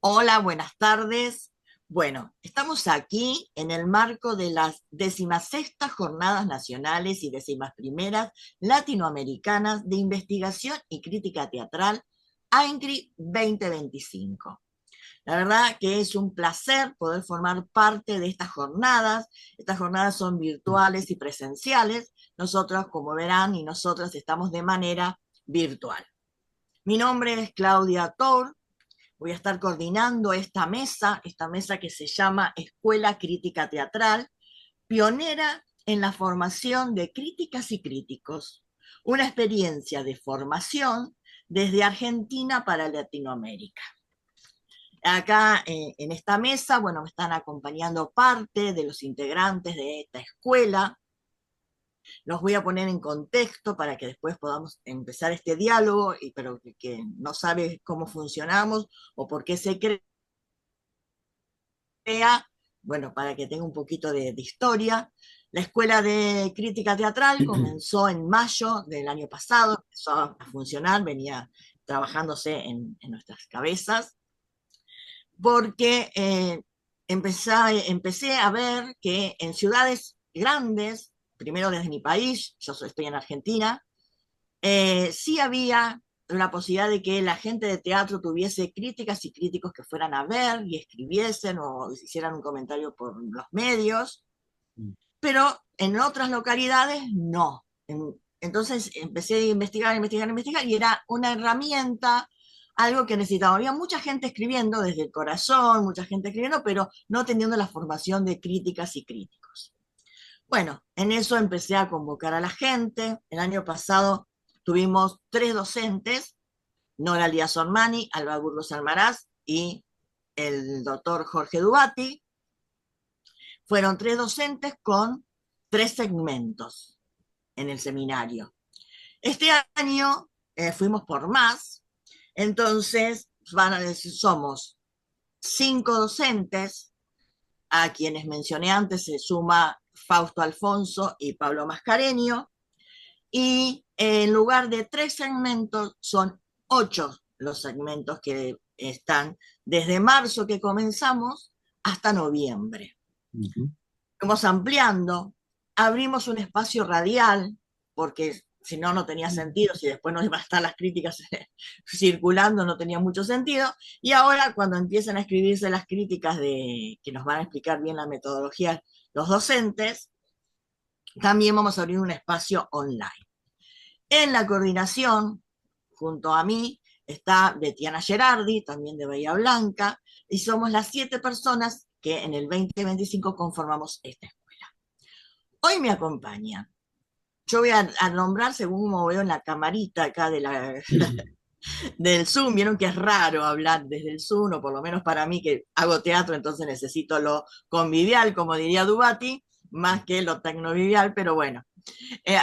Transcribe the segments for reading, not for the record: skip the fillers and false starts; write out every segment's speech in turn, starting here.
Hola, buenas tardes. Bueno, estamos aquí en el marco de las 16ª Jornadas Nacionales y 11ª Latinoamericanas de Investigación y Crítica Teatral, AINCRI 2025. La verdad que es un placer poder formar parte de estas jornadas. Estas jornadas son virtuales y presenciales. Nosotros, como verán, y nosotras estamos de manera virtual. Mi nombre es Claudia Tour. Voy a estar coordinando esta mesa que se llama Escuela Crítica Teatral, pionera en la formación de críticas y críticos, una experiencia de formación desde Argentina para Latinoamérica. Acá en esta mesa, bueno, me están acompañando parte de los integrantes de esta escuela. Los voy a poner en contexto para que después podamos empezar este diálogo, pero que no sabe cómo funcionamos o por qué se crea, bueno, para que tenga un poquito de historia. La Escuela de Crítica Teatral comenzó en mayo del año pasado, empezó a funcionar, venía trabajándose en nuestras cabezas, porque empecé a ver que en ciudades grandes, primero desde mi país, yo estoy en Argentina, sí había la posibilidad de que la gente de teatro tuviese críticas y críticos que fueran a ver y escribiesen o hicieran un comentario por los medios, pero en otras localidades no. Entonces empecé a investigar y era una herramienta, algo que necesitaba. Había mucha gente escribiendo desde el corazón, mucha gente escribiendo, pero no teniendo la formación de críticas y críticos. Bueno, en eso empecé a convocar a la gente. El año pasado tuvimos 3 docentes, Nora Lías Ormani, Alba Burgos Almaraz y el doctor Jorge Dubati. Fueron 3 docentes con 3 segmentos en el seminario. Este año fuimos por más, entonces van a decir, somos 5 docentes, a quienes mencioné antes se suma Fausto Alfonso y Pablo Mascareño, y en lugar de 3 segmentos, son 8 los segmentos que están desde marzo que comenzamos hasta noviembre. Ujú. Fuimos ampliando, abrimos un espacio radial, porque si no, no tenía sentido, si después no iban a estar las críticas circulando, no tenía mucho sentido, y ahora cuando empiezan a escribirse las críticas que nos van a explicar bien la metodología los docentes, también vamos a abrir un espacio online. En la coordinación, junto a mí, está Betiana Gerardi, también de Bahía Blanca, y somos las 7 personas que en el 2025 conformamos esta escuela. Hoy me acompaña. Yo voy a nombrar según como veo en la camarita acá del Zoom. Vieron que es raro hablar desde el Zoom, o por lo menos para mí que hago teatro, entonces necesito lo convivial, como diría Dubati, más que lo tecnovivial, pero bueno.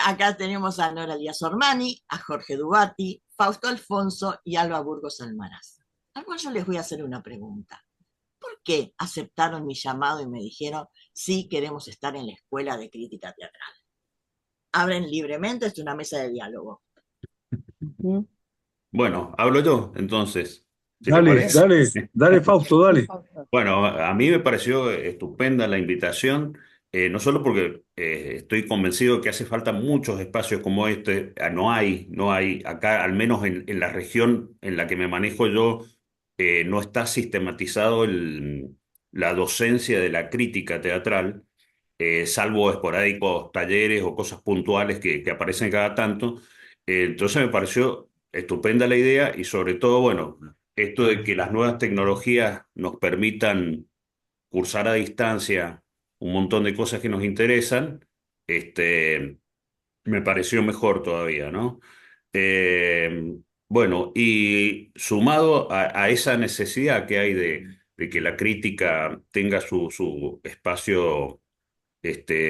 Acá tenemos a Nora Díaz Ormani, a Jorge Dubati, Fausto Alfonso y Alba Burgos Almaraz. Al cual yo les voy a hacer una pregunta. ¿Por qué aceptaron mi llamado y me dijeron, sí, queremos estar en la Escuela de Crítica Teatral? Abren libremente, es una mesa de diálogo. Ujú. Bueno, hablo yo, entonces, si te Dale, parece. dale, dale, Fausto, dale. Bueno, a mí me pareció estupenda la invitación, no solo porque estoy convencido que hace falta muchos espacios como este. No hay, acá, al menos en la región en la que me manejo yo, no está sistematizado la docencia de la crítica teatral, salvo esporádicos talleres o cosas puntuales que aparecen cada tanto. Entonces me pareció estupenda la idea y sobre todo, bueno, esto de que las nuevas tecnologías nos permitan cursar a distancia un montón de cosas que nos interesan, este, me pareció mejor todavía, ¿no? Eh, bueno, y sumado a esa necesidad que hay de que la crítica tenga su espacio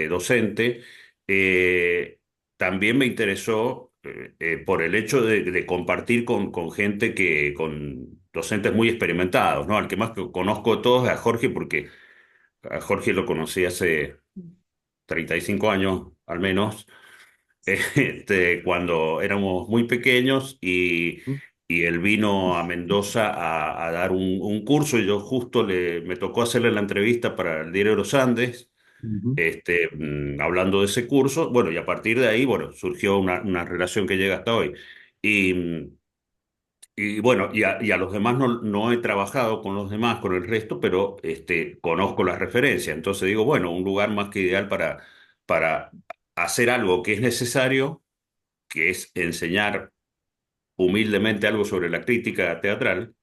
docente, eh, también me interesó por el hecho de compartir con gente con docentes muy experimentados, ¿no? Al que más que conozco de todos es a Jorge, porque a Jorge lo conocí hace 35 años al menos, cuando éramos muy pequeños y él vino a Mendoza a dar un curso y yo justo me tocó hacerle la entrevista para el Diario de los Andes, Ujú. hablando de ese curso. Bueno, y a partir de ahí, bueno, surgió una relación que llega hasta hoy. Y, y bueno, y a los demás no he trabajado con los demás, con el resto, pero conozco las referencias. Entonces digo, bueno, un lugar más que ideal para hacer algo que es necesario, que es enseñar humildemente algo sobre la crítica teatral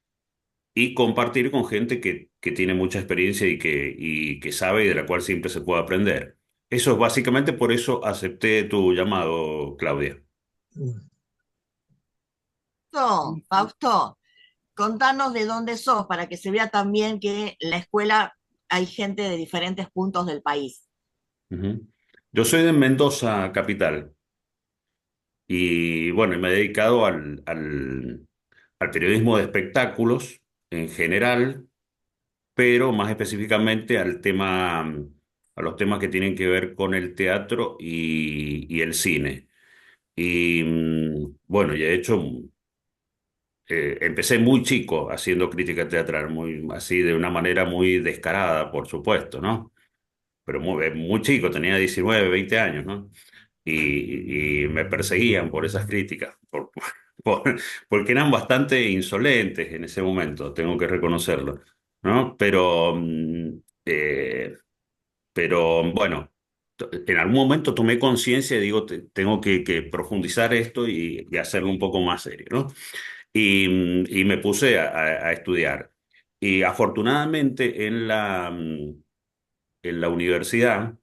y compartir con gente que tiene mucha experiencia y que sabe y de la cual siempre se puede aprender. Eso es básicamente por eso acepté tu llamado, Claudia. Fausto, contanos de dónde sos para que se vea también que en la escuela hay gente de diferentes puntos del país. Ujú. Yo soy de Mendoza, capital, y bueno, me he dedicado al periodismo de espectáculos en general, pero más específicamente a los temas que tienen que ver con el teatro y el cine. Y bueno, y he hecho, empecé muy chico haciendo crítica teatral, muy así de una manera muy descarada, por supuesto, ¿no? Pero muy chico, tenía 19 20 años, ¿no? Y me perseguían por esas críticas, por- porque eran bastante insolentes en ese momento, tengo que reconocerlo, ¿no? Pero bueno, en algún momento tomé conciencia y digo, tengo que profundizar esto y hacerlo un poco más serio, ¿no? Y me puse a estudiar. Y afortunadamente en la universidad,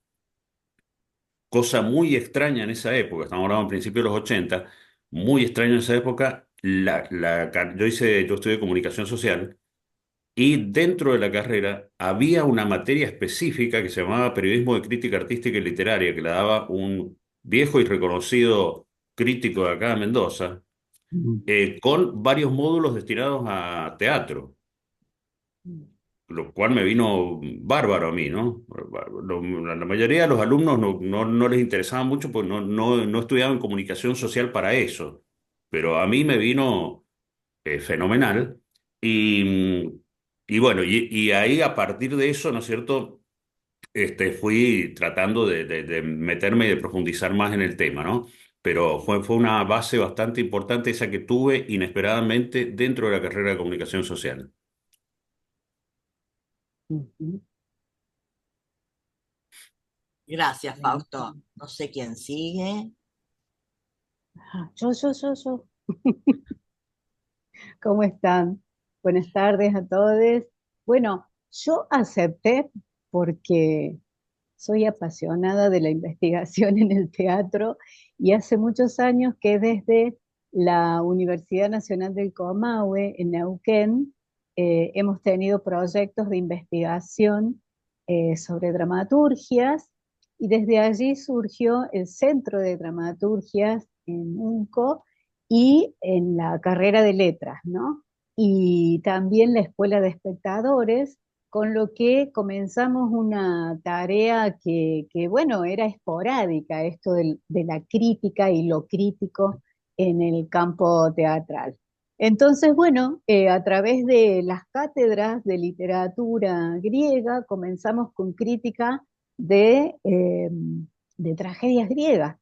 cosa muy extraña en esa época, estamos hablando en principio de los 80, muy extraño en esa época, yo estudié comunicación social y dentro de la carrera había una materia específica que se llamaba periodismo de crítica artística y literaria, que la daba un viejo y reconocido crítico de acá de Mendoza, Ujú. con varios módulos destinados a teatro, lo cual me vino bárbaro a mí, ¿no? La mayoría de los alumnos no les interesaba mucho porque no estudiaban comunicación social para eso, pero a mí me vino fenomenal. Y, y bueno, y ahí a partir de eso, ¿no es cierto? Fui tratando de meterme y de profundizar más en el tema, ¿no? Pero fue una base bastante importante esa que tuve inesperadamente dentro de la carrera de comunicación social. Ujú. Gracias, Fausto. Buenísimo. No sé quién sigue. Ah, yo. ¿Cómo están? Buenas tardes a todos. Bueno, yo acepté porque soy apasionada de la investigación en el teatro y hace muchos años que desde la Universidad Nacional del Comahue en Neuquén hemos tenido proyectos de investigación sobre dramaturgias y desde allí surgió el Centro de Dramaturgias en UNCO y en la carrera de letras, ¿no? Y también la Escuela de Espectadores, con lo que comenzamos una tarea bueno, era esporádica, esto de la crítica y lo crítico en el campo teatral. Entonces, bueno, a través de las cátedras de literatura griega comenzamos con crítica de tragedias griegas.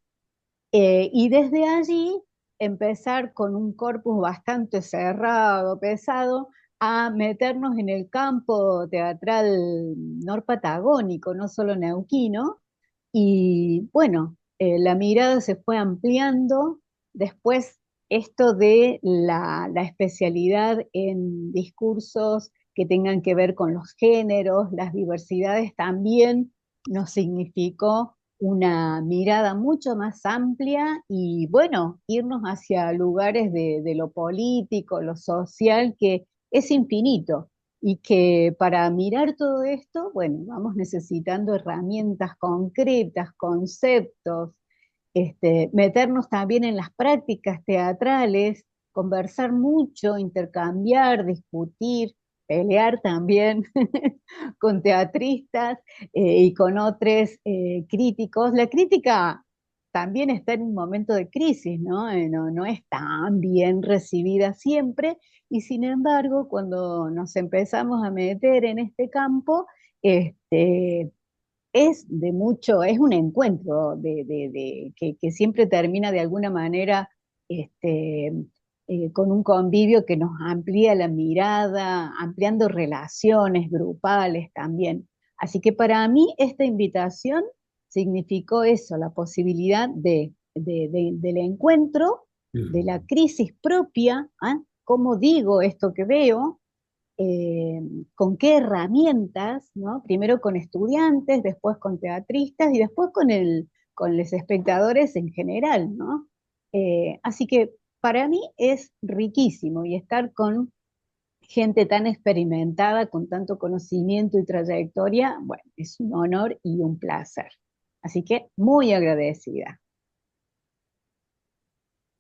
Y desde allí empezar con un corpus bastante cerrado, pesado, a meternos en el campo teatral norpatagónico, no solo neuquino. Y bueno, la mirada se fue ampliando. Después, esto de la especialidad en discursos que tengan que ver con los géneros, las diversidades, también nos significó una mirada mucho más amplia y bueno, irnos hacia lugares de lo político, lo social, que es infinito y que para mirar todo esto, bueno, vamos necesitando herramientas concretas, conceptos, meternos también en las prácticas teatrales, conversar mucho, intercambiar, discutir, pelear también con teatristas y con otros críticos. La crítica también está en un momento de crisis, ¿no? No es tan bien recibida siempre, y sin embargo, cuando nos empezamos a meter en este campo, este, es un encuentro que siempre termina de alguna manera este, con un convivio que nos amplía la mirada, ampliando relaciones grupales también. Así que para mí esta invitación significó eso, la posibilidad del encuentro, de la crisis propia, ¿ah? ¿Cómo digo esto que veo? eh, con qué herramientas, ¿no? Primero con estudiantes, después con teatristas y después con los espectadores en general, ¿no? Así que para mí es riquísimo y estar con gente tan experimentada, con tanto conocimiento y trayectoria, bueno, es un honor y un placer. Así que muy agradecida.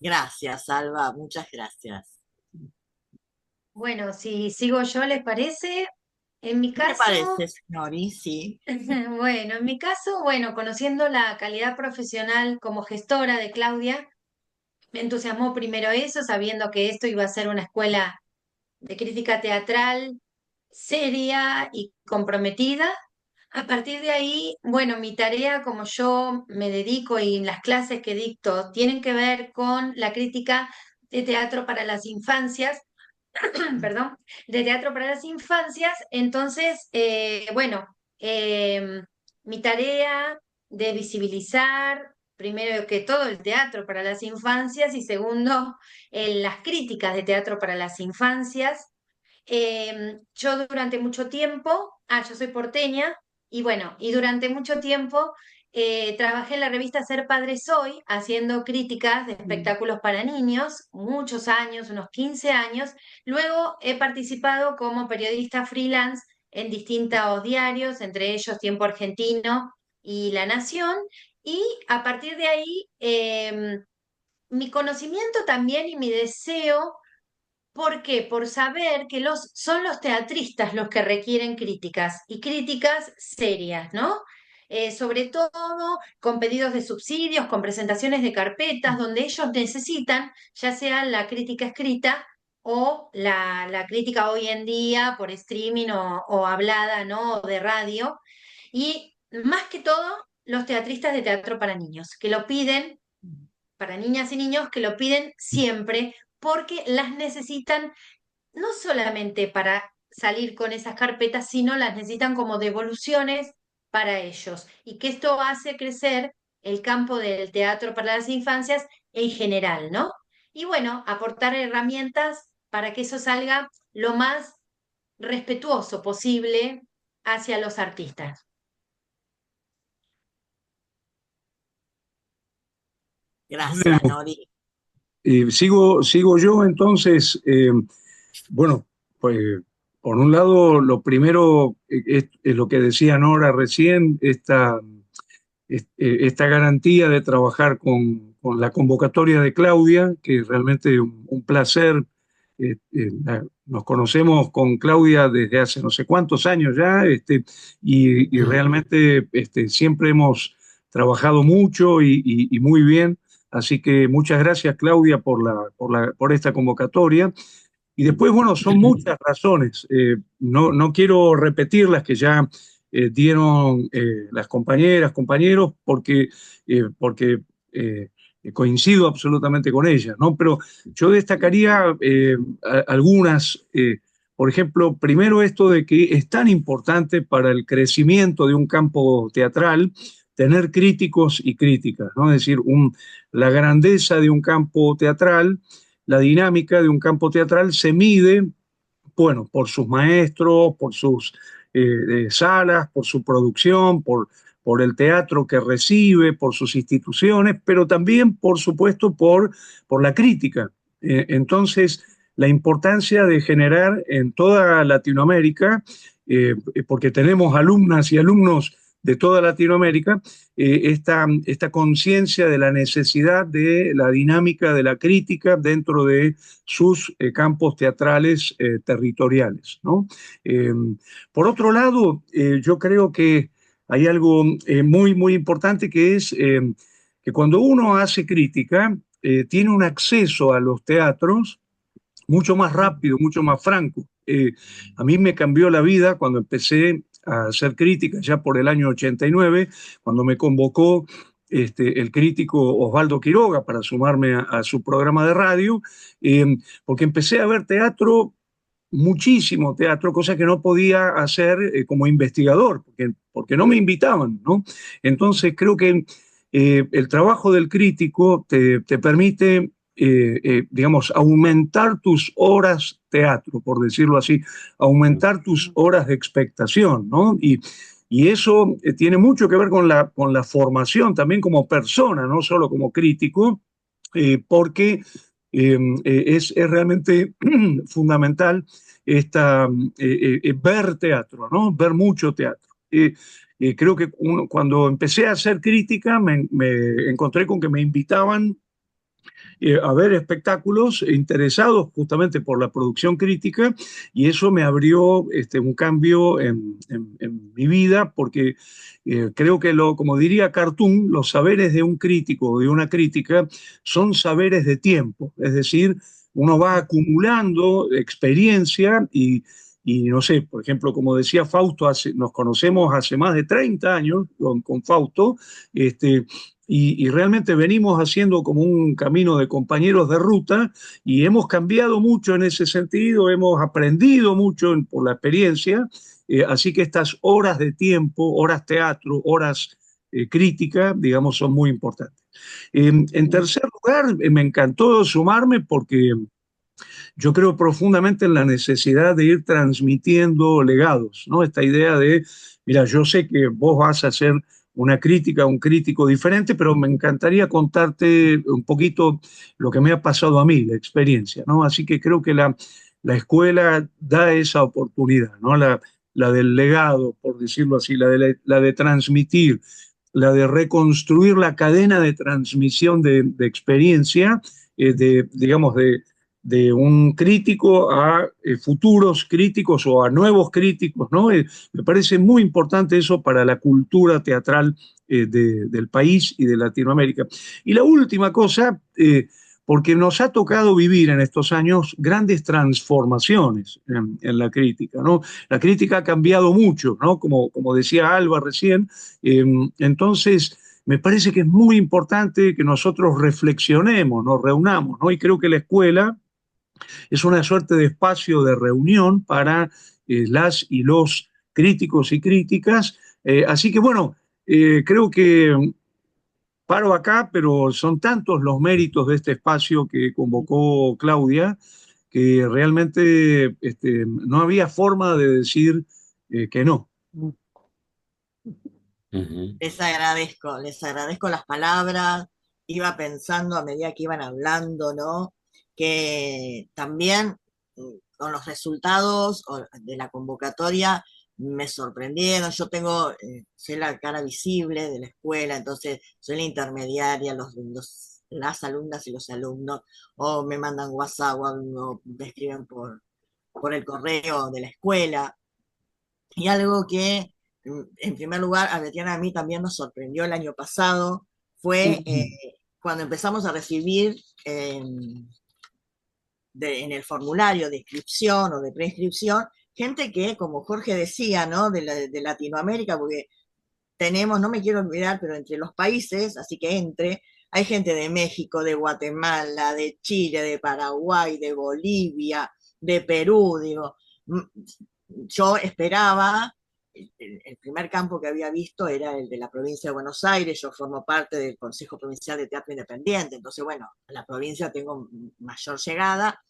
Gracias, Alba, muchas gracias. Bueno, si sigo yo, ¿les parece? En mi ¿Qué te caso, parece, Nori? Sí. bueno, en mi caso, bueno, conociendo la calidad profesional como gestora de Claudia, me entusiasmó primero eso, sabiendo que esto iba a ser una escuela de crítica teatral seria y comprometida. A partir de ahí, bueno, mi tarea, como yo me dedico y las clases que dicto tienen que ver con la crítica de teatro para las infancias, perdón, de teatro para las infancias. Entonces, bueno, mi tarea de visibilizar, primero que todo, el teatro para las infancias y segundo, las críticas de teatro para las infancias. Yo durante mucho tiempo, yo soy porteña, y bueno, y durante mucho tiempo trabajé en la revista Ser Padre Soy, haciendo críticas de espectáculos para niños, muchos años, unos 15 años. Luego he participado como periodista freelance en distintos diarios, entre ellos Tiempo Argentino y La Nación, y a partir de ahí mi conocimiento también y mi deseo. ¿Por qué? Por saber que son los teatristas los que requieren críticas y críticas serias, ¿no? Sobre todo con pedidos de subsidios, con presentaciones de carpetas, donde ellos necesitan, ya sea la crítica escrita o la crítica hoy en día por streaming o hablada, ¿no? O de radio. Y más que todo, los teatristas de teatro para niños, que lo piden, para niñas y niños, que lo piden siempre porque las necesitan no solamente para salir con esas carpetas, sino las necesitan como devoluciones para ellos. Y que esto hace crecer el campo del teatro para las infancias en general, ¿no? Y bueno, aportar herramientas para que eso salga lo más respetuoso posible hacia los artistas. Gracias, Bueno, Nori. sigo yo entonces. Bueno, pues por un lado, lo primero es lo que decía Nora recién, esta garantía de trabajar con la convocatoria de Claudia, que es realmente un placer. Nos conocemos con Claudia desde hace no sé cuántos años ya, y realmente siempre hemos trabajado mucho y muy bien. Así que muchas gracias, Claudia, por esta convocatoria. Y después, bueno, son muchas razones. No quiero repetir las que ya dieron las compañeras, compañeros, porque coincido absolutamente con ellas, ¿no? Pero yo destacaría algunas. Por ejemplo, primero esto de que es tan importante para el crecimiento de un campo teatral tener críticos y críticas, ¿no? Es decir, la grandeza de un campo teatral, la dinámica de un campo teatral se mide, bueno, por sus maestros, por sus salas, por su producción, por el teatro que recibe, por sus instituciones, pero también, por supuesto, por la crítica. Entonces, la importancia de generar en toda Latinoamérica, porque tenemos alumnas y alumnos de toda Latinoamérica, esta conciencia de la necesidad de la dinámica de la crítica dentro de sus campos teatrales territoriales, ¿no? Eh, por otro lado, yo creo que hay algo muy importante que es que que cuando uno hace crítica, tiene un acceso a los teatros mucho más rápido, mucho más franco. A mí me cambió la vida cuando empecé a hacer crítica, ya por el año 89, cuando me convocó el crítico Osvaldo Quiroga para sumarme a su programa de radio, porque empecé a ver teatro, muchísimo teatro, cosa que no podía hacer como investigador, porque no me invitaban, ¿no? Entonces creo que el trabajo del crítico te permite, digamos, aumentar tus horas teatro, por decirlo así, aumentar tus horas de expectación, ¿no? Y eso tiene mucho que ver con la formación también como persona, no solo como crítico, porque es realmente fundamental ver teatro, ¿no? Ver mucho teatro. Creo que cuando empecé a hacer crítica me encontré con que me invitaban a ver espectáculos interesados justamente por la producción crítica y eso me abrió un cambio en mi vida porque creo que, como diría Cartoon, los saberes de un crítico o de una crítica son saberes de tiempo, es decir, uno va acumulando experiencia y no sé, por ejemplo, como decía Fausto, nos conocemos hace más de 30 años con Fausto, y realmente venimos haciendo como un camino de compañeros de ruta y hemos cambiado mucho en ese sentido, hemos aprendido mucho por la experiencia, así que estas horas de tiempo, horas teatro, horas crítica, digamos, son muy importantes. En tercer lugar, me encantó sumarme porque yo creo profundamente en la necesidad de ir transmitiendo legados, ¿no? Esta idea de, mira, yo sé que vos vas a hacer una crítica, un crítico diferente, pero me encantaría contarte un poquito lo que me ha pasado a mí, la experiencia, ¿no? Así que creo que la escuela da esa oportunidad, ¿no? La del legado, por decirlo así, la de transmitir, la de reconstruir la cadena de transmisión de experiencia, digamos, de un crítico a futuros críticos o a nuevos críticos, ¿no? Me parece muy importante eso para la cultura teatral del país y de Latinoamérica. Y la última cosa, porque nos ha tocado vivir en estos años grandes transformaciones en la crítica, ¿no? La crítica ha cambiado mucho, ¿no? Como decía Alba recién, entonces me parece que es muy importante que nosotros reflexionemos, nos reunamos, ¿no? Y creo que la escuela es una suerte de espacio de reunión para las y los críticos y críticas. Así que bueno, creo que paro acá, pero son tantos los méritos de este espacio que convocó Claudia que realmente no había forma de decir que no. Ujú. Les agradezco las palabras, iba pensando a medida que iban hablando, ¿no? Que también con los resultados de la convocatoria me sorprendieron. Yo soy la cara visible de la escuela, entonces soy la intermediaria, las alumnas y los alumnos, o me mandan WhatsApp o me escriben por el correo de la escuela. Y algo que, en primer lugar, a Betiana y a mí también nos sorprendió el año pasado fue cuando empezamos a recibir en el formulario de inscripción o de preinscripción gente que, como Jorge decía, ¿no? De Latinoamérica, porque tenemos, no me quiero olvidar, pero entre los países, así que hay gente de México, de Guatemala, de Chile, de Paraguay, de Bolivia, de Perú, digo, yo esperaba, el primer campo que había visto era el de la provincia de Buenos Aires, yo formo parte del Consejo Provincial de Teatro Independiente, entonces bueno, a la provincia tengo mayor llegada,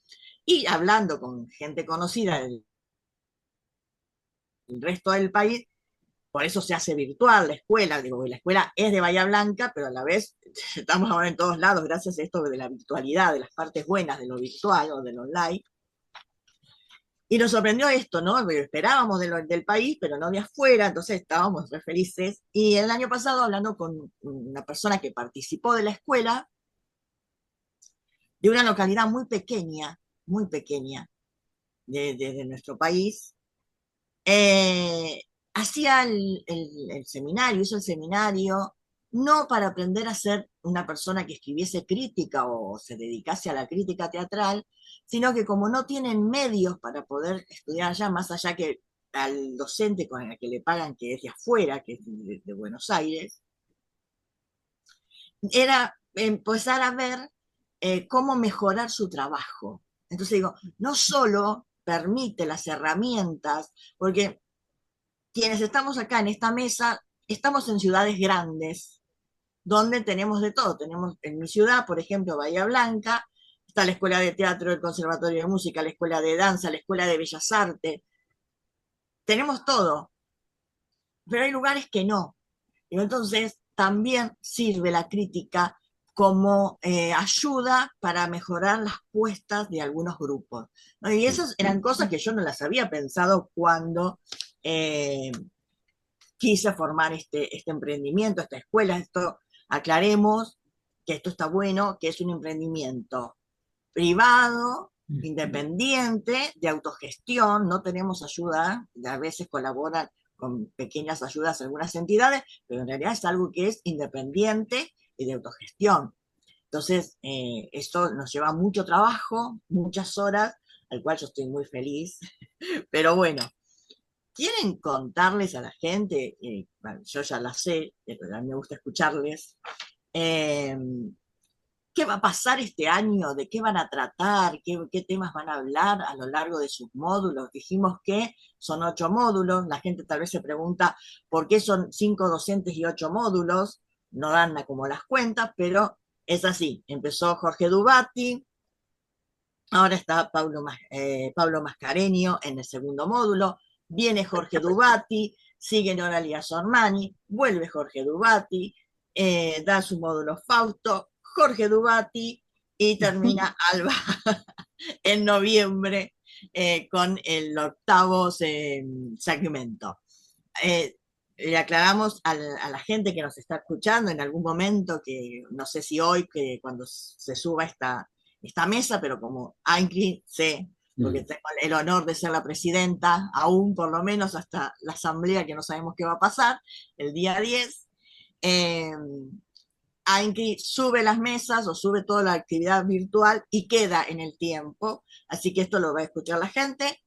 y hablando con gente conocida del resto del país, por eso se hace virtual la escuela, digo, la escuela es de Bahía Blanca, pero a la vez estamos ahora en todos lados gracias a esto de la virtualidad, de las partes buenas de lo virtual o del online. Y nos sorprendió esto, ¿no? Porque esperábamos del país, pero no de afuera, entonces estábamos re felices. Y el año pasado, hablando con una persona que participó de la escuela, de una localidad muy pequeña de nuestro país, hacía el seminario, hizo el seminario no para aprender a ser una persona que escribiese crítica o se dedicase a la crítica teatral, sino que como no tienen medios para poder estudiar allá, más allá que al docente con el que le pagan, que es de afuera, que es de Buenos Aires, era empezar a ver cómo mejorar su trabajo. Entonces digo, no solo permite las herramientas, porque quienes estamos acá en esta mesa, estamos en ciudades grandes, donde tenemos de todo. Tenemos en mi ciudad, por ejemplo, Bahía Blanca, está la Escuela de Teatro, el Conservatorio de Música, la Escuela de Danza, la Escuela de Bellas Artes, tenemos todo, pero hay lugares que no. Y entonces también sirve la crítica como ayuda para mejorar las puestas de algunos grupos, ¿no? Y esas eran cosas que yo no las había pensado cuando eh, quise formar este emprendimiento, esta escuela. Esto, aclaremos que esto está bueno, que es un emprendimiento privado, independiente, de autogestión, no tenemos ayuda, a veces colaboran con pequeñas ayudas algunas entidades, pero en realidad es algo que es independiente y de autogestión. Entonces, esto nos lleva mucho trabajo, muchas horas, al cual yo estoy muy feliz, pero bueno, ¿quieren contarles a la gente? Bueno, yo ya la sé, pero a mí me gusta escucharles. eh, ¿Qué va a pasar este año? ¿De qué van a tratar? ¿Qué temas van a hablar a lo largo de sus módulos? Dijimos que son 8 módulos. La gente tal vez se pregunta por qué son 5 docentes y 8 módulos. No dan como las cuentas, pero es así. Empezó Jorge Dubati, ahora está Pablo Mascareño en el segundo módulo, viene Jorge Dubati, sigue Noralia Sormani, vuelve Jorge Dubati, da su módulo Fausto, Jorge Dubati y termina Alba en noviembre con el octavo segmento. Le aclaramos a la gente que nos está escuchando en algún momento, que no sé si hoy, que cuando se suba esta mesa, pero como Ainkri sé, porque tengo el honor de ser la presidenta, aún por lo menos hasta la asamblea, que no sabemos qué va a pasar, el día 10, Ainkri sube las mesas o sube toda la actividad virtual y queda en el tiempo, así que esto lo va a escuchar la gente.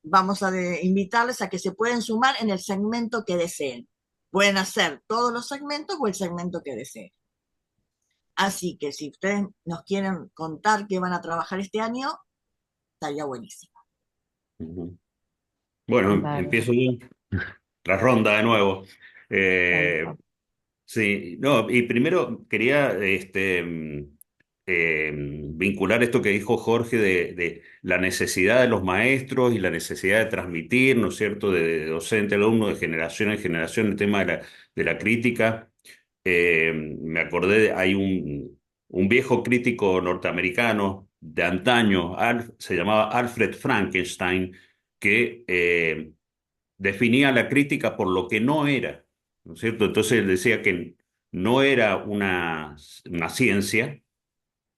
Vamos a invitarles a que se pueden sumar en el segmento que deseen. Pueden hacer todos los segmentos o el segmento que deseen. Así que si ustedes nos quieren contar qué van a trabajar este año, estaría buenísimo. Bueno, Bárbaro. empiezo yo. La ronda de nuevo. Eh, sí, no, y primero quería vincular esto que dijo Jorge de la necesidad de los maestros y la necesidad de transmitir, ¿no es cierto?, de docente a alumno, de generación en generación, el tema de la crítica. Me acordé, hay un viejo crítico norteamericano de antaño, se llamaba Alfred Frankenstein, que definía la crítica por lo que no era, ¿no es cierto? Entonces él decía que no era una ciencia,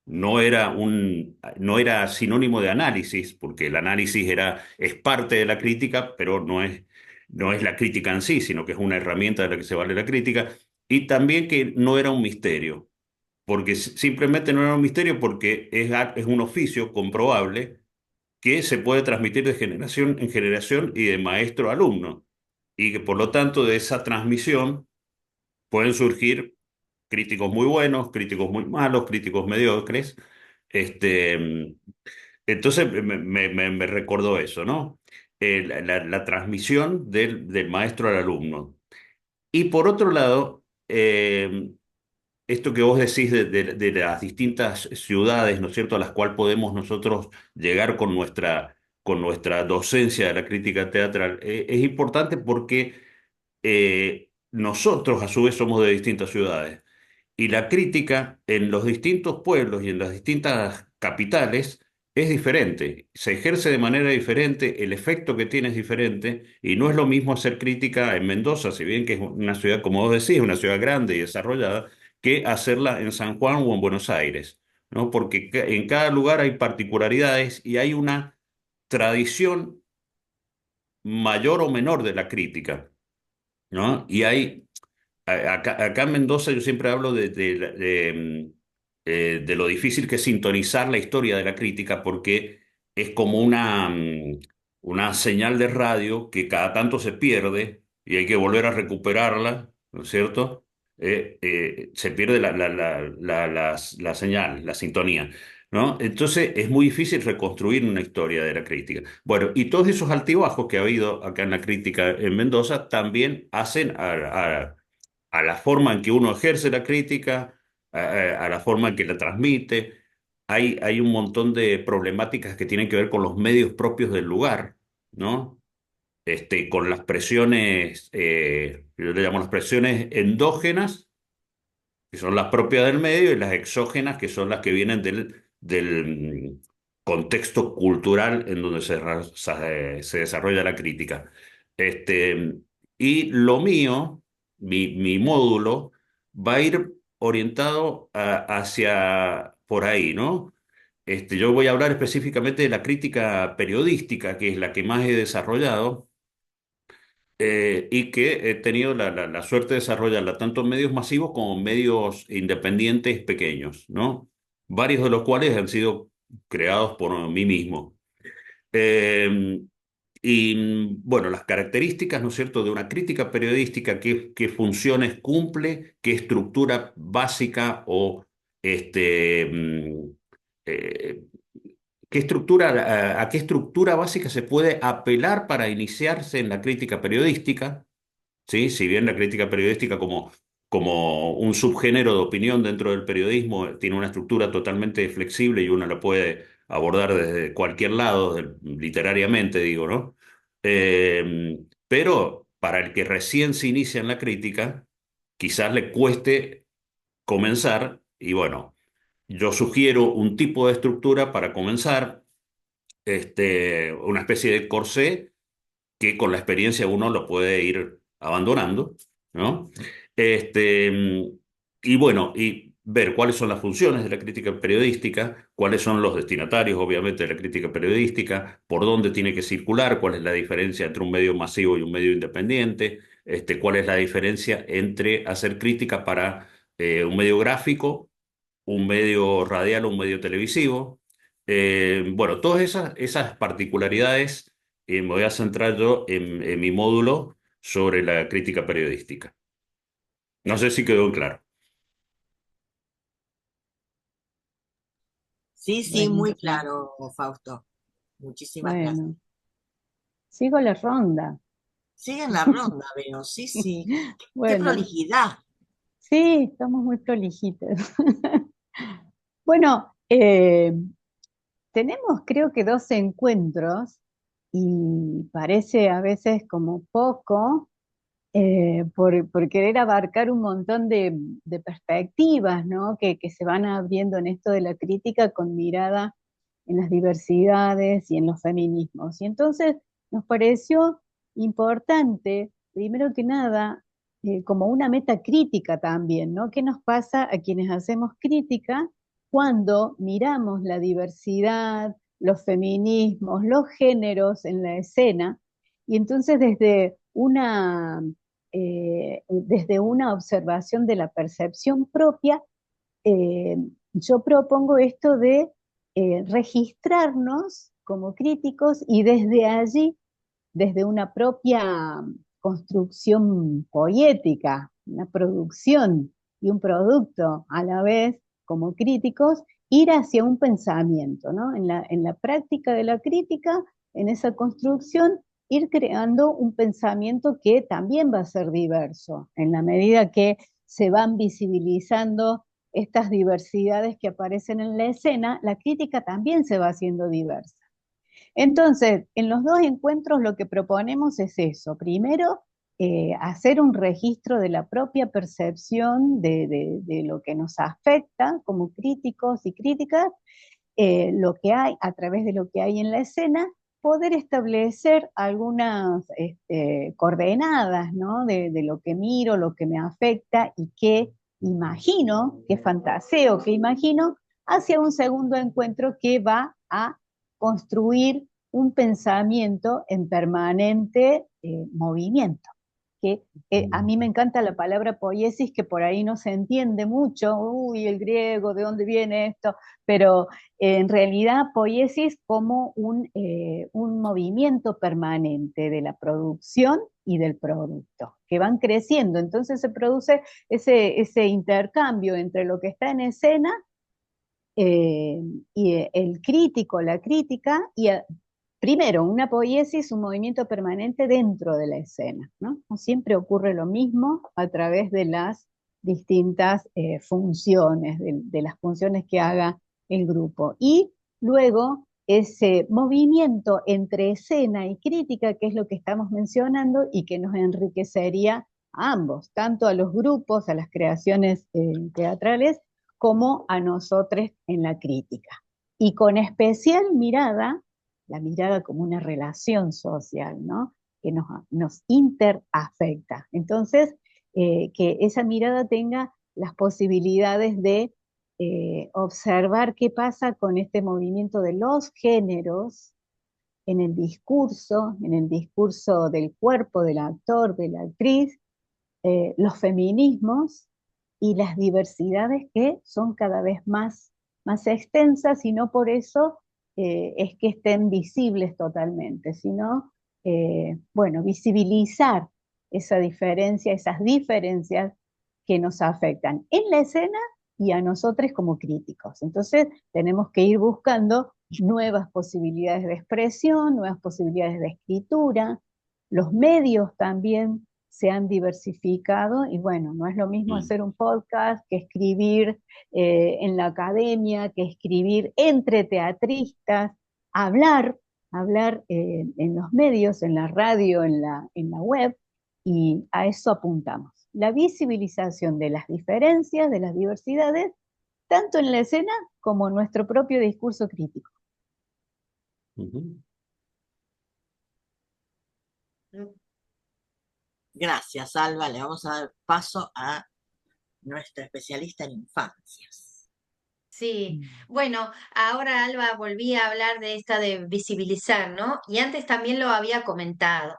no era sinónimo de análisis, porque el análisis es parte de la crítica, pero no es la crítica en sí, sino que es una herramienta de la que se vale la crítica, y también que no era un misterio, porque simplemente no era un misterio porque es un oficio comprobable que se puede transmitir de generación en generación y de maestro a alumno, y que por lo tanto de esa transmisión pueden surgir críticos muy buenos, críticos muy malos, críticos mediocres. Este, entonces me recordó eso, ¿no? La transmisión del maestro al alumno. Y por otro lado, esto que vos decís de las distintas ciudades, ¿no es cierto?, a las cuales podemos nosotros llegar con nuestra docencia de la crítica teatral, es importante porque nosotros a su vez somos de distintas ciudades. Y la crítica en los distintos pueblos y en las distintas capitales es diferente, se ejerce de manera diferente, el efecto que tiene es diferente, y no es lo mismo hacer crítica en Mendoza, si bien que es una ciudad, como vos decís, una ciudad grande y desarrollada, que hacerla en San Juan o en Buenos Aires, ¿no? Porque en cada lugar hay particularidades y hay una tradición mayor o menor de la crítica, ¿no? Y hay acá en Mendoza yo siempre hablo de lo difícil que es sintonizar la historia de la crítica porque es como una señal de radio que cada tanto se pierde y hay que volver a recuperarla, ¿no es cierto? Se pierde la señal, la sintonía, ¿no? Entonces es muy difícil reconstruir una historia de la crítica. Bueno, y todos esos altibajos que ha habido acá en la crítica en Mendoza también hacen a la forma en que uno ejerce la crítica, a la forma en que la transmite. Hay un montón de problemáticas que tienen que ver con los medios propios del lugar, ¿no? Con las presiones, yo le llamo las presiones endógenas, que son las propias del medio, y las exógenas, que son las que vienen del contexto cultural en donde se desarrolla la crítica. Este, y lo mío, mi módulo, va a ir orientado hacia por ahí, ¿no? Yo voy a hablar específicamente de la crítica periodística, que es la que más he desarrollado y que he tenido la suerte de desarrollarla tanto en medios masivos como en medios independientes pequeños, ¿no? Varios de los cuales han sido creados por mí mismo. Eh, bueno, las características, ¿no es cierto?, de una crítica periodística, qué funciones cumple, qué estructura básica o eh, a qué estructura básica se puede apelar para iniciarse en la crítica periodística. ¿Sí? Si bien la crítica periodística como un subgénero de opinión dentro del periodismo tiene una estructura totalmente flexible y uno la puede abordar desde cualquier lado, literariamente digo, ¿no? Pero para el que recién se inicia en la crítica, quizás le cueste comenzar y bueno, yo sugiero un tipo de estructura para comenzar, una especie de corsé que con la experiencia uno lo puede ir abandonando, ¿no? Este, y bueno, y ver cuáles son las funciones de la crítica periodística, cuáles son los destinatarios, obviamente, de la crítica periodística, por dónde tiene que circular, cuál es la diferencia entre un medio masivo y un medio independiente, cuál es la diferencia entre hacer crítica para un medio gráfico, un medio radial o un medio televisivo. Bueno, todas esas particularidades me voy a centrar yo en mi módulo sobre la crítica periodística. No sé si quedó claro. Sí, sí, muy Buenísimo. claro, Fausto. Muchísimas gracias. Bueno, sigo la ronda. Sigue en la ronda, veo. Sí, sí. Qué Bueno, prolijidad. sí, estamos muy prolijitos. Bueno, tenemos creo que 12 encuentros y parece a veces como poco por querer abarcar un montón de perspectivas, ¿no? Que se van abriendo en esto de la crítica con mirada en las diversidades y en los feminismos. Y entonces nos pareció importante, primero que nada, como una meta crítica también, ¿no? ¿Qué nos pasa a quienes hacemos crítica cuando miramos la diversidad, los feminismos, los géneros en la escena? Y entonces desde una observación de la percepción propia, eh, yo propongo esto de registrarnos como críticos y desde allí, desde una propia construcción poética, una producción y un producto a la vez como críticos, ir hacia un pensamiento, ¿no? En la práctica de la crítica, en esa construcción, ir creando un pensamiento que también va a ser diverso, en la medida que se van visibilizando estas diversidades que aparecen en la escena, la crítica también se va haciendo diversa. Entonces, en los dos encuentros lo que proponemos es eso. Primero, hacer un registro de la propia percepción de lo que nos afecta como críticos y críticas, lo que hay a través de lo que hay en la escena, poder establecer algunas coordenadas, ¿no? De lo que miro, lo que me afecta y qué imagino, qué fantaseo, qué imagino, hacia un segundo encuentro que va a construir un pensamiento en permanente movimiento, que a mí me encanta la palabra poiesis, que por ahí no se entiende mucho, uy, el griego, ¿de dónde viene esto? Pero en realidad poiesis como un movimiento permanente de la producción y del producto, que van creciendo. Entonces se produce ese intercambio entre lo que está en escena y el crítico, la crítica, y primero, una poiesis, un movimiento permanente dentro de la escena, ¿no? No siempre ocurre lo mismo a través de las distintas funciones, de las funciones que haga el grupo. Y luego, ese movimiento entre escena y crítica, que es lo que estamos mencionando y que nos enriquecería a ambos, tanto a los grupos, a las creaciones teatrales, como a nosotros en la crítica. Y con especial mirada, la mirada como una relación social, ¿no? Que nos interafecta. Entonces, que esa mirada tenga las posibilidades de observar qué pasa con este movimiento de los géneros en el discurso del cuerpo del actor, de la actriz, los feminismos y las diversidades que son cada vez más extensas, y no por eso es que estén visibles totalmente, sino, bueno, visibilizar esa diferencia, esas diferencias que nos afectan en la escena y a nosotros como críticos. Entonces tenemos que ir buscando nuevas posibilidades de expresión, nuevas posibilidades de escritura. Los medios también se han diversificado y bueno, no es lo mismo hacer un podcast que escribir en la academia, que escribir entre teatristas, hablar, hablar en los medios, en la radio, en la web, y a eso apuntamos. La visibilización de las diferencias, de las diversidades, tanto en la escena como en nuestro propio discurso crítico. Gracias, Alba. Le vamos a dar paso a nuestra especialista en infancias. Sí, bueno, ahora Alba volví a hablar de esta de visibilizar, ¿no? Y antes también lo había comentado.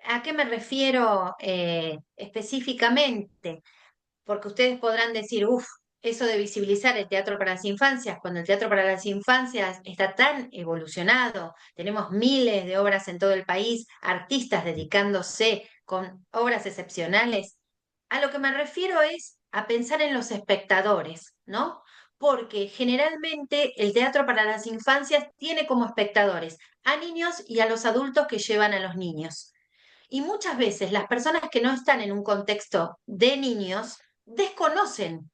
¿A qué me refiero específicamente? Porque ustedes podrán decir, uff, eso de visibilizar el teatro para las infancias, cuando el teatro para las infancias está tan evolucionado, tenemos miles de obras en todo el país, artistas dedicándose con obras excepcionales. A lo que me refiero es a pensar en los espectadores, ¿no? Porque generalmente el teatro para las infancias tiene como espectadores a niños y a los adultos que llevan a los niños. Y muchas veces las personas que no están en un contexto de niños desconocen,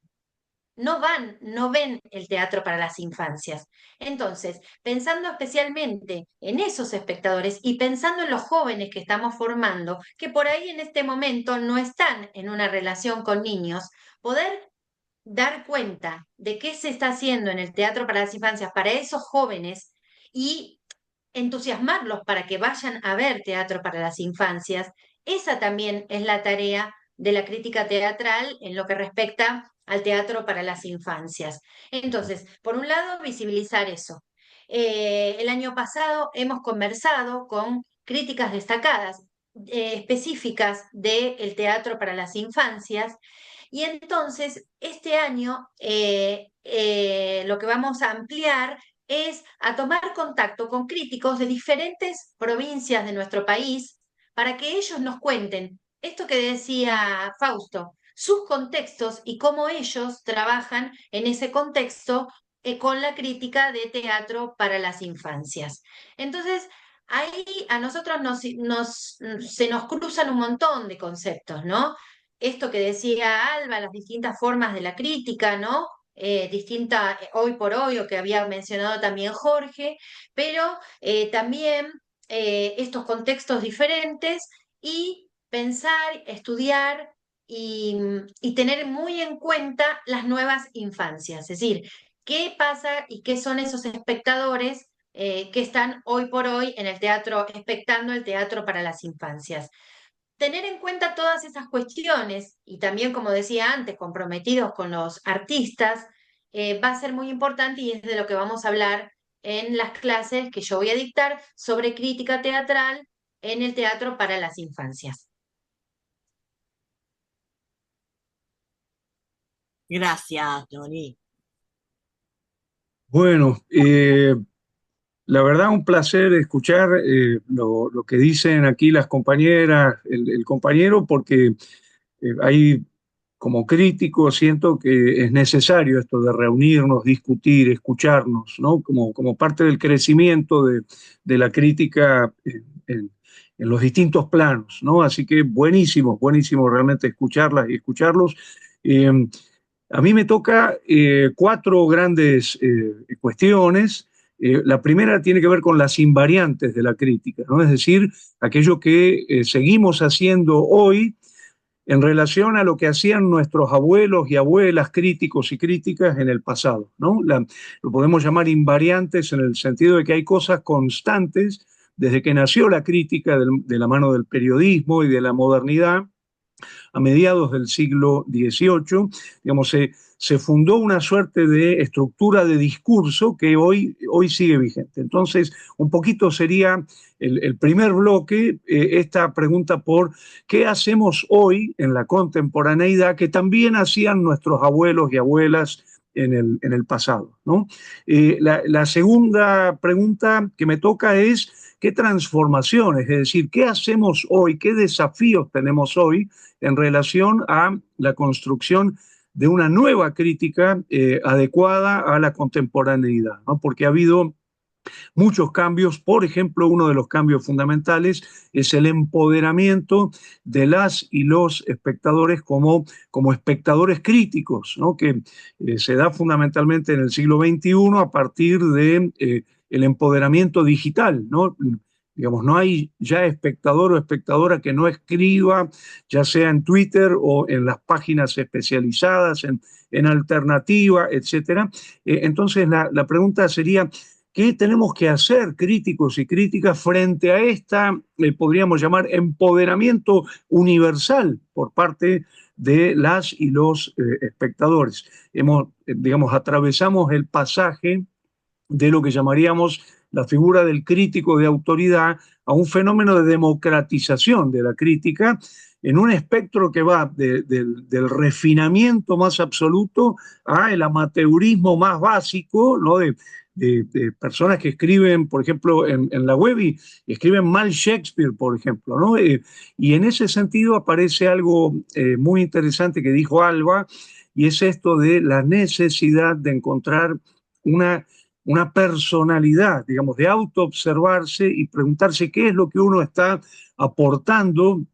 no ven el teatro para las infancias. Entonces, pensando especialmente en esos espectadores y pensando en los jóvenes que estamos formando, que por ahí en este momento no están en una relación con niños, poder dar cuenta de qué se está haciendo en el teatro para las infancias para esos jóvenes y entusiasmarlos para que vayan a ver teatro para las infancias, esa también es la tarea de la crítica teatral en lo que respecta al teatro para las infancias. Entonces, por un lado, visibilizar eso. El año pasado hemos conversado con críticas destacadas, específicas del teatro para las infancias, y entonces este año lo que vamos a ampliar es a tomar contacto con críticos de diferentes provincias de nuestro país para que ellos nos cuenten esto que decía Fausto, sus contextos y cómo ellos trabajan en ese contexto con la crítica de teatro para las infancias. Entonces, ahí a nosotros se nos cruzan un montón de conceptos, ¿no? Esto que decía Alba, las distintas formas de la crítica, ¿no? Distinta hoy por hoy, o que había mencionado también Jorge, pero también estos contextos diferentes y pensar, estudiar y tener muy en cuenta las nuevas infancias, es decir, qué pasa y qué son esos espectadores que están hoy por hoy en el teatro, expectando el teatro para las infancias. Tener en cuenta todas esas cuestiones y también, como decía antes, comprometidos con los artistas, va a ser muy importante y es de lo que vamos a hablar en las clases que yo voy a dictar sobre crítica teatral en el teatro para las infancias. Gracias, Johnny. Bueno, la verdad un placer escuchar lo que dicen aquí las compañeras, el compañero, porque hay como crítico siento que es necesario esto de reunirnos, discutir, escucharnos, ¿no? Como parte del crecimiento de la crítica en los distintos planos, ¿no? Así que buenísimo, buenísimo realmente escucharlas y escucharlos. Eh, a mí me toca cuatro grandes cuestiones. La primera tiene que ver con las invariantes de la crítica, ¿no? Es decir, aquello que seguimos haciendo hoy en relación a lo que hacían nuestros abuelos y abuelas críticos y críticas en el pasado, ¿no? Lo podemos llamar invariantes en el sentido de que hay cosas constantes desde que nació la crítica de la mano del periodismo y de la modernidad a mediados del siglo XVIII, digamos, se fundó una suerte de estructura de discurso que hoy sigue vigente. Entonces, un poquito sería el primer bloque, esta pregunta por qué hacemos hoy en la contemporaneidad que también hacían nuestros abuelos y abuelas en el pasado, ¿no? La segunda pregunta que me toca es qué transformaciones, es decir, qué hacemos hoy, qué desafíos tenemos hoy en relación a la construcción de una nueva crítica adecuada a la contemporaneidad, ¿no? Porque ha habido muchos cambios. Por ejemplo, uno de los cambios fundamentales es el empoderamiento de las y los espectadores como espectadores críticos, ¿no? Que se da fundamentalmente en el siglo XXI a partir de el empoderamiento digital, ¿no? Digamos, no hay ya espectador o espectadora que no escriba, ya sea en Twitter o en las páginas especializadas, en alternativa, etcétera. Entonces, la pregunta sería, ¿qué tenemos que hacer críticos y críticas frente a esta, podríamos llamar, empoderamiento universal por parte de las y los espectadores? Digamos, atravesamos el pasaje de lo que llamaríamos la figura del crítico de autoridad a un fenómeno de democratización de la crítica en un espectro que va del refinamiento más absoluto a el amateurismo más básico, ¿no? De personas que escriben, por ejemplo, en la web y escriben mal Shakespeare, por ejemplo, ¿no? Y en ese sentido aparece algo muy interesante que dijo Alba, y es esto de la necesidad de encontrar una personalidad, digamos, de autoobservarse y preguntarse qué es lo que uno está aportando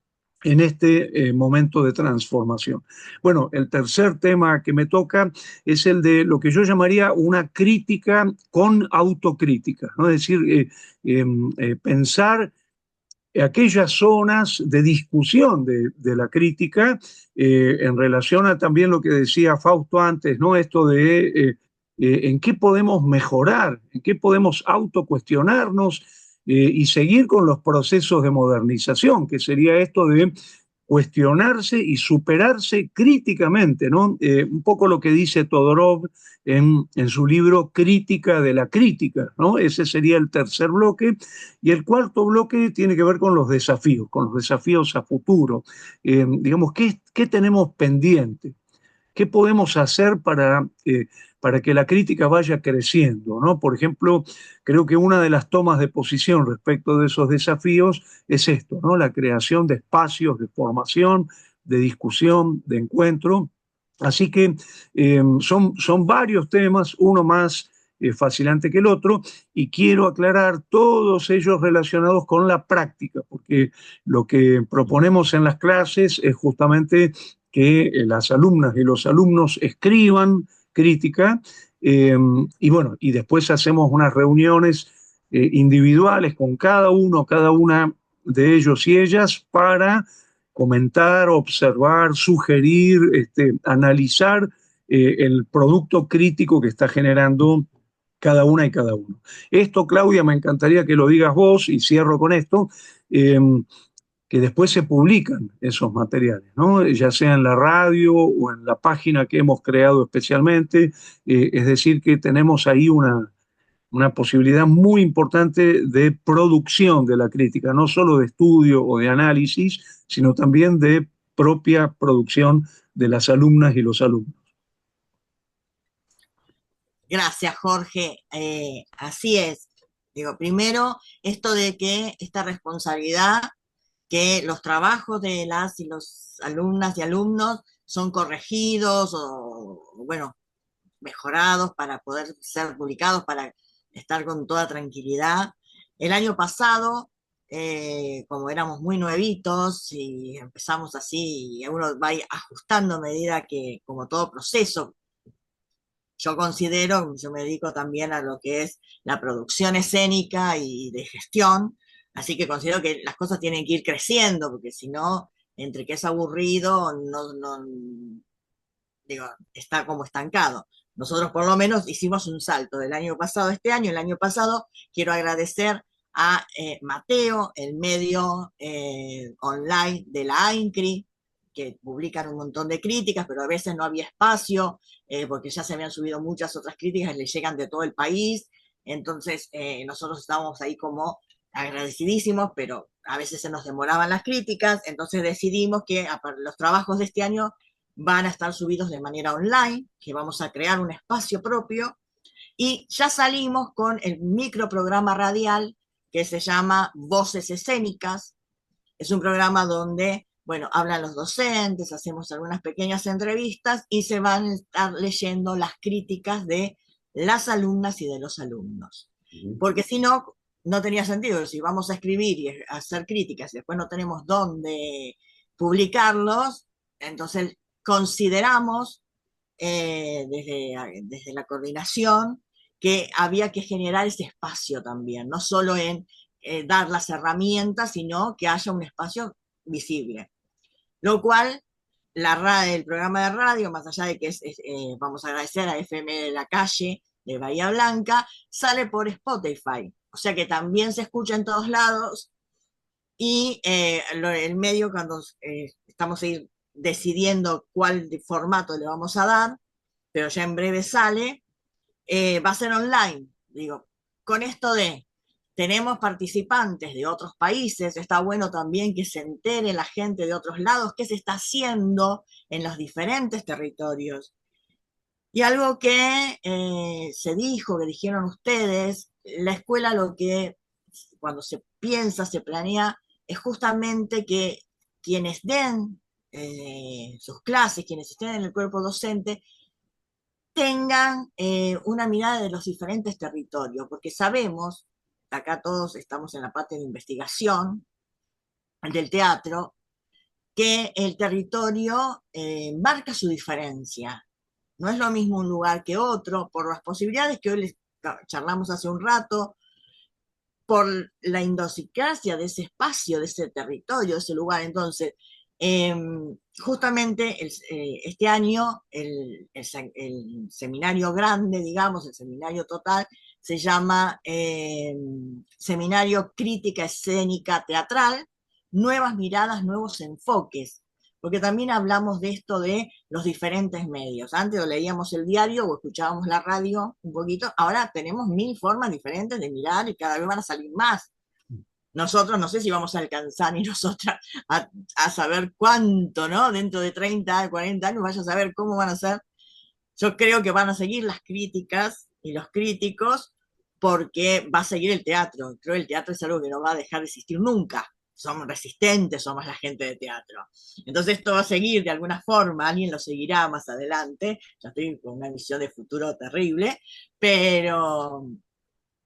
en este momento de transformación. Bueno, el tercer tema que me toca es el de lo que yo llamaría una crítica con autocrítica, ¿no? Es decir, pensar aquellas zonas de discusión de la crítica en relación a también lo que decía Fausto antes, ¿no? Esto de en qué podemos mejorar, en qué podemos autocuestionarnos y seguir con los procesos de modernización, que sería esto de cuestionarse y superarse críticamente, ¿no? Un poco lo que dice Todorov en su libro Crítica de la Crítica, ¿no? Ese sería el tercer bloque. Y el cuarto bloque tiene que ver con los desafíos a futuro. Digamos, ¿qué tenemos pendiente? ¿Qué podemos hacer para que la crítica vaya creciendo, ¿no? Por ejemplo, creo que una de las tomas de posición respecto de esos desafíos es esto, ¿no? La creación de espacios de formación, de discusión, de encuentro. Así que son varios temas, uno más fascinante que el otro, y quiero aclarar todos ellos relacionados con la práctica, porque lo que proponemos en las clases es justamente que las alumnas y los alumnos escriban crítica y bueno, y después hacemos unas reuniones individuales con cada uno, cada una de ellos y ellas para comentar, observar, sugerir, analizar el producto crítico que está generando cada una y cada uno. Esto, Claudia, me encantaría que lo digas vos y cierro con esto. Que después se publican esos materiales, ¿no? Ya sea en la radio o en la página que hemos creado especialmente. Es decir, que tenemos ahí una posibilidad muy importante de producción de la crítica, no solo de estudio o de análisis, sino también de propia producción de las alumnas y los alumnos. Gracias, Jorge. Así es. Digo, primero, esto de que esta responsabilidad, que los trabajos de las y los alumnas y alumnos son corregidos o, bueno, mejorados para poder ser publicados, para estar con toda tranquilidad. El año pasado, como éramos muy nuevitos y empezamos así, y uno va ajustando a medida que, como todo proceso, yo considero, yo me dedico también a lo que es la producción escénica y de gestión, así que considero que las cosas tienen que ir creciendo, porque si no, entre que es aburrido, digo, está como estancado. Nosotros por lo menos hicimos un salto del año pasado a este año. El año pasado quiero agradecer a Mateo, el medio online de la AINCRI, que publican un montón de críticas, pero a veces no había espacio, porque ya se habían subido muchas otras críticas, le llegan de todo el país. Entonces nosotros estábamos ahí como agradecidísimos, pero a veces se nos demoraban las críticas, entonces decidimos que los trabajos de este año van a estar subidos de manera online, que vamos a crear un espacio propio, y ya salimos con el microprograma radial que se llama Voces Escénicas. Es un programa donde, bueno, hablan los docentes, hacemos algunas pequeñas entrevistas y se van a estar leyendo las críticas de las alumnas y de los alumnos. Porque si no, no tenía sentido. Si vamos a escribir y a hacer críticas y después no tenemos dónde publicarlos, entonces consideramos desde la coordinación que había que generar ese espacio también, no solo en dar las herramientas, sino que haya un espacio visible. Lo cual, el programa de radio, más allá de que vamos a agradecer a FM de la Calle de Bahía Blanca, sale por Spotify, o sea que también se escucha en todos lados, y el medio, cuando estamos ahí decidiendo cuál formato le vamos a dar, pero ya en breve sale, va a ser online. Digo, con esto de tenemos participantes de otros países, está bueno también que se entere la gente de otros lados qué se está haciendo en los diferentes territorios. Y algo que se dijo, que dijeron ustedes, la escuela lo que cuando se piensa, se planea, es justamente que quienes den sus clases, quienes estén en el cuerpo docente, tengan una mirada de los diferentes territorios, porque sabemos, acá todos estamos en la parte de investigación del teatro, que el territorio marca su diferencia. No es lo mismo un lugar que otro, por las posibilidades que hoy les charlamos hace un rato, por la idiosincrasia de ese espacio, de ese territorio, de ese lugar. Entonces, justamente este año el seminario grande, digamos, el seminario total, se llama Seminario Crítica Escénica Teatral, Nuevas Miradas, Nuevos Enfoques, porque también hablamos de esto de los diferentes medios. Antes lo leíamos el diario o escuchábamos la radio un poquito, ahora tenemos 1000 formas diferentes de mirar y cada vez van a salir más. Nosotros no sé si vamos a alcanzar ni nosotras a saber cuánto, ¿no? Dentro de 30, 40 años vaya a saber cómo van a ser. Yo creo que van a seguir las críticas y los críticos porque va a seguir el teatro. Creo que el teatro es algo que no va a dejar de existir nunca. Somos resistentes, somos la gente de teatro. Entonces esto va a seguir de alguna forma, alguien lo seguirá más adelante. Yo estoy con una visión de futuro terrible, pero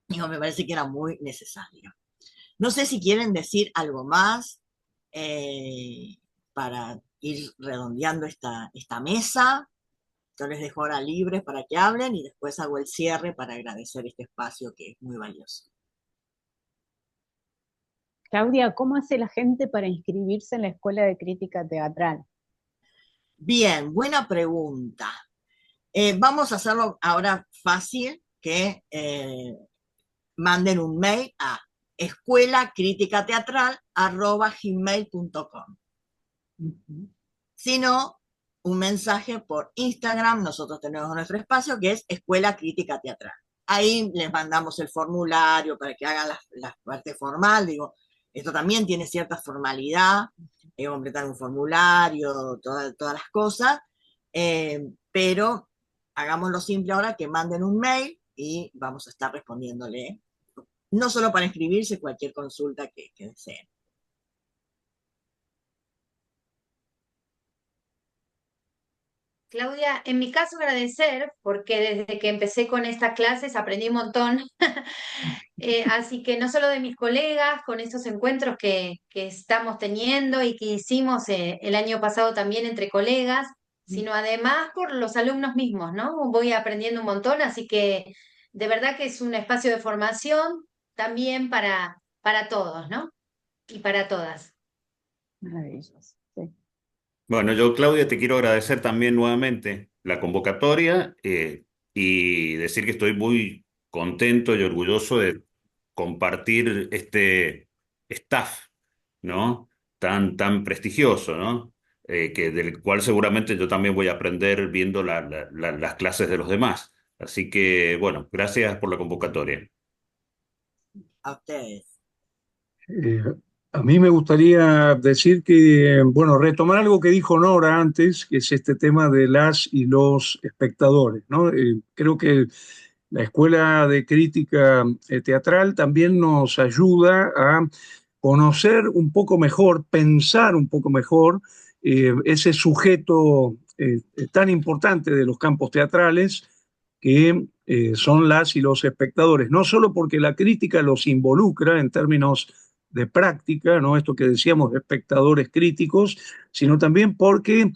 digo, me parece que era muy necesario. No sé si quieren decir algo más para ir redondeando esta mesa. Yo les dejo ahora libres para que hablen y después hago el cierre para agradecer este espacio que es muy valioso. Claudia, ¿cómo hace la gente para inscribirse en la Escuela de Crítica Teatral? Bien, buena pregunta. Vamos a hacerlo ahora fácil, que manden un mail a escuelacriticateatral@gmail.com. Si no, un mensaje por Instagram. Nosotros tenemos nuestro espacio que es Escuela Crítica Teatral. Ahí les mandamos el formulario para que hagan la parte formal. Digo, esto también tiene cierta formalidad, completar un formulario, todas las cosas, pero hagámoslo simple ahora, que manden un mail y vamos a estar respondiéndole, no solo para inscribirse, cualquier consulta que deseen. Claudia, en mi caso agradecer, porque desde que empecé con estas clases aprendí un montón. Así que no solo de mis colegas, con estos encuentros que estamos teniendo y que hicimos el año pasado también entre colegas, sino además por los alumnos mismos, ¿no? Voy aprendiendo un montón, así que de verdad que es un espacio de formación también para todos, ¿no? Y para todas. Maravilloso. Sí. Bueno, yo, Claudia, te quiero agradecer también nuevamente la convocatoria y decir que estoy muy contento y orgulloso de compartir este staff, ¿no? Tan prestigioso, ¿no? Del cual seguramente yo también voy a aprender viendo las clases de los demás. Así que, bueno, gracias por la convocatoria. A ustedes. Eh, a mí me gustaría decir que, bueno, retomar algo que dijo Nora antes, que es este tema de las y los espectadores, ¿no? Creo que la Escuela de Crítica Teatral también nos ayuda a conocer un poco mejor, pensar un poco mejor ese sujeto tan importante de los campos teatrales que son las y los espectadores, no solo porque la crítica los involucra en términos de práctica, ¿no? Esto que decíamos de espectadores críticos, sino también porque,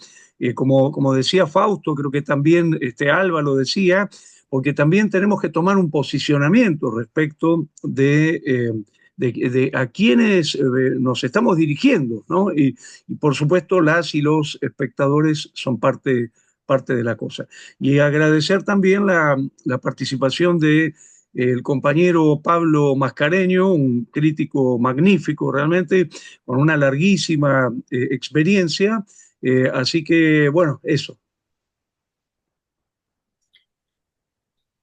como decía Fausto, creo que también Alba lo decía, porque también tenemos que tomar un posicionamiento respecto de a quienes nos estamos dirigiendo, ¿no? Y por supuesto las y los espectadores son parte de la cosa. Y agradecer también la participación de el compañero Pablo Mascareño, un crítico magnífico realmente, con una larguísima experiencia. Así que, bueno, eso.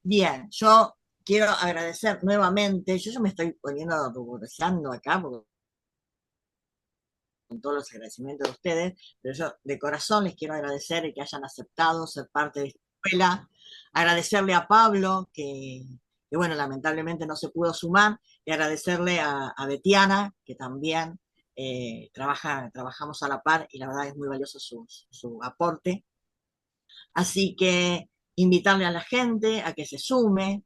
Bien, yo quiero agradecer nuevamente, yo ya me estoy poniendo ruborizando acá, porque con todos los agradecimientos de ustedes, pero yo de corazón les quiero agradecer el que hayan aceptado ser parte de esta escuela, agradecerle a Pablo, que bueno, lamentablemente no se pudo sumar, y agradecerle a Betiana, que también trabajamos a la par, y la verdad es muy valioso su aporte. Así que invitarle a la gente a que se sume.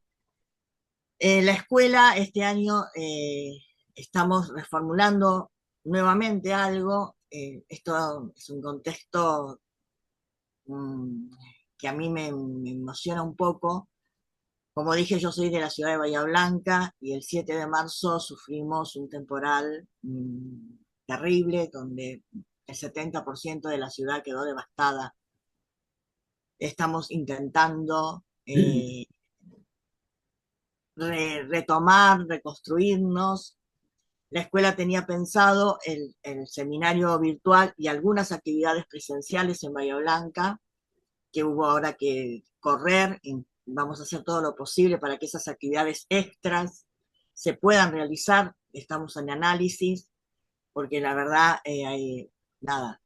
La escuela este año estamos reformulando nuevamente algo. Esto es un contexto mm, que a mí me emociona un poco. Como dije, yo soy de la ciudad de Bahía Blanca y el 7 de marzo sufrimos un temporal terrible donde el 70% de la ciudad quedó devastada. Estamos intentando retomar, reconstruirnos. La escuela tenía pensado el seminario virtual y algunas actividades presenciales en Bahía Blanca, que hubo ahora que correr, y vamos a hacer todo lo posible para que esas actividades extras se puedan realizar. Estamos en análisis, porque la verdad, nada,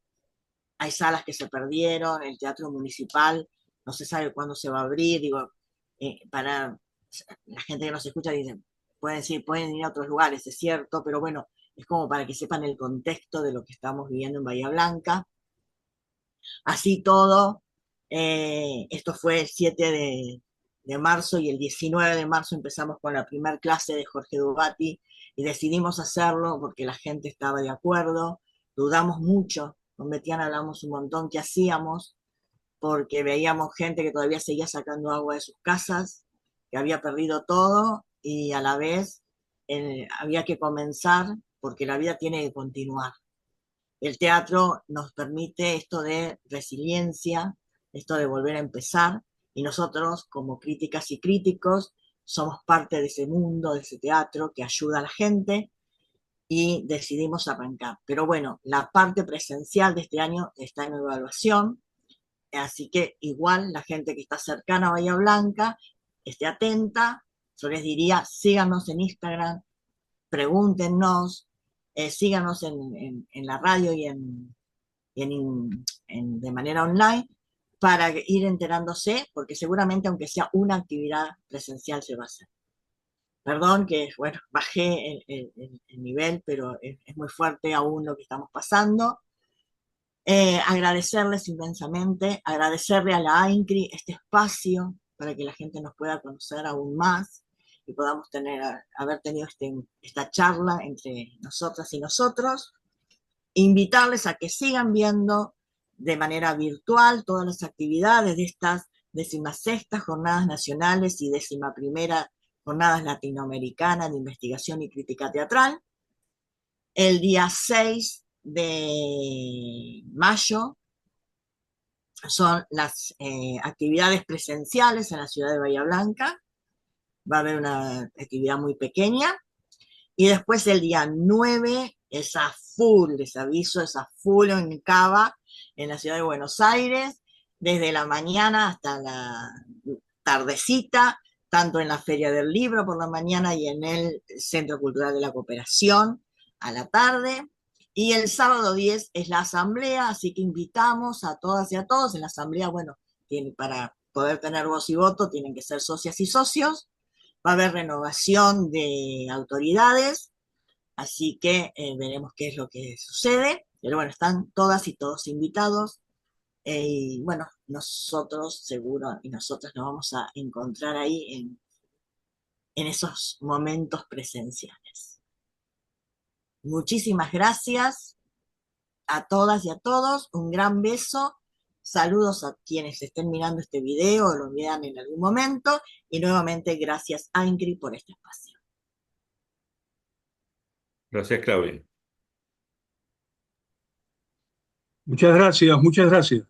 hay salas que se perdieron, el teatro municipal no se sabe cuándo se va a abrir, digo, para la gente que nos escucha dice, pueden decir, pueden ir a otros lugares, es cierto, pero bueno, es como para que sepan el contexto de lo que estamos viviendo en Bahía Blanca. Así todo, esto fue el 7 de marzo y el 19 de marzo empezamos con la primera clase de Jorge Dubati y decidimos hacerlo porque la gente estaba de acuerdo, dudamos mucho, con Betiana hablamos un montón qué hacíamos, porque veíamos gente que todavía seguía sacando agua de sus casas, que había perdido todo y a la vez había que comenzar porque la vida tiene que continuar. El teatro nos permite esto de resiliencia, esto de volver a empezar, y nosotros como críticas y críticos somos parte de ese mundo, de ese teatro que ayuda a la gente y decidimos arrancar. Pero bueno, la parte presencial de este año está en evaluación, así que igual la gente que está cercana a Bahía Blanca esté atenta. Yo les diría, síganos en Instagram, pregúntenos, síganos en la radio y de manera online, para ir enterándose, porque seguramente aunque sea una actividad presencial se va a hacer. Perdón que, bueno, bajé el nivel, pero es muy fuerte aún lo que estamos pasando. Agradecerles inmensamente, agradecerle a la AINCRI este espacio para que la gente nos pueda conocer aún más y podamos haber tenido esta charla entre nosotras y nosotros. Invitarles a que sigan viendo de manera virtual todas las actividades de estas 16ª Jornadas Nacionales y 11ª Jornadas Latinoamericanas de Investigación y Crítica Teatral. El día 6 de mayo son las actividades presenciales en la ciudad de Bahía Blanca. Va a haber una actividad muy pequeña. Y después el día 9 es a full, les aviso, es a full en Cava, en la ciudad de Buenos Aires, desde la mañana hasta la tardecita, tanto en la Feria del Libro por la mañana y en el Centro Cultural de la Cooperación a la tarde. Y el sábado 10 es la asamblea, así que invitamos a todas y a todos. En la asamblea, bueno, para poder tener voz y voto tienen que ser socias y socios. Va a haber renovación de autoridades, así que veremos qué es lo que sucede. Pero bueno, están todas y todos invitados. Y bueno, nosotros seguro y nosotras nos vamos a encontrar ahí en esos momentos presenciales. Muchísimas gracias a todas y a todos. Un gran beso. Saludos a quienes estén mirando este video o lo vean en algún momento. Y nuevamente gracias a Ingrid por este espacio. Gracias, Claudia. Muchas gracias, muchas gracias.